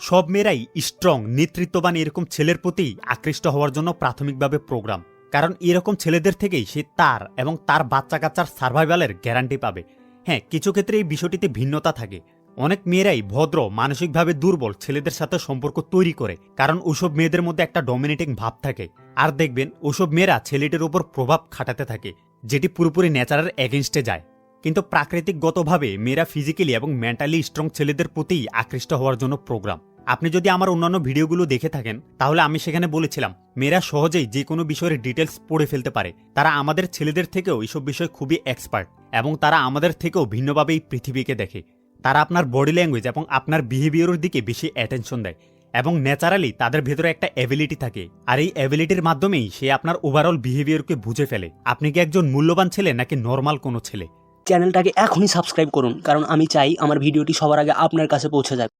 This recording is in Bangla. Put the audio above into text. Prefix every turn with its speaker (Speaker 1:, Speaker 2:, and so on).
Speaker 1: সব মেয়েরাই স্ট্রং নেতৃত্ববান এরকম ছেলের প্রতি আকৃষ্ট হওয়ার জন্য প্রাথমিকভাবে প্রোগ্রাম, কারণ এরকম ছেলেদের থেকেই সে তার এবং তার বাচ্চা কাচ্চার সার্ভাইভালের গ্যারান্টি পাবে। হ্যাঁ, কিছু ক্ষেত্রে এই বিষয়টিতে ভিন্নতা থাকে। অনেক মেয়েরাই ভদ্র মানসিকভাবে দুর্বল ছেলেদের সাথে সম্পর্ক তৈরি করে, কারণ ওসব মেয়েদের মধ্যে একটা ডমিনেটিং ভাব থাকে। আর দেখবেন ওসব মেয়েরা ছেলেটির উপর প্রভাব খাটাতে থাকে, যেটি পুরোপুরি ন্যাচারের এগেনস্টে যায়। কিন্তু প্রাকৃতিকগতভাবে মেয়েরা ফিজিক্যালি এবং মেন্টালি স্ট্রং ছেলেদের প্রতি আকৃষ্ট হওয়ার জন্য প্রোগ্রাম। আপনি যদি আমার অন্যান্য ভিডিওগুলো দেখে থাকেন, তাহলে আমি সেখানে বলেছিলাম মেয়েরা সহজেই যে কোনো বিষয়ের ডিটেলস পড়ে ফেলতে পারে। তারা আমাদের ছেলেদের থেকেও এইসব বিষয়ে খুবই এক্সপার্ট, এবং তারা আমাদের থেকেও ভিন্নভাবে এই পৃথিবীকে দেখে। তারা আপনার বডি ল্যাঙ্গুয়েজ এবং আপনার বিহেভিয়ারের দিকে বেশি অ্যাটেনশন দেয়, এবং ন্যাচারালি তাদের ভেতরে একটা অ্যাবিলিটি থাকে। আর এই অ্যাবিলিটির মাধ্যমেই সে আপনার ওভারঅল বিহেভিয়ারকে বুঝে ফেলে আপনি কি একজন মূল্যবান ছেলে নাকি নর্মাল কোনো ছেলে।
Speaker 2: চ্যানেলটাকে এখনই সাবস্ক্রাইব করুন, কারণ আমি চাই আমার ভিডিওটি সবার আগে আপনার কাছে পৌঁছে যাক।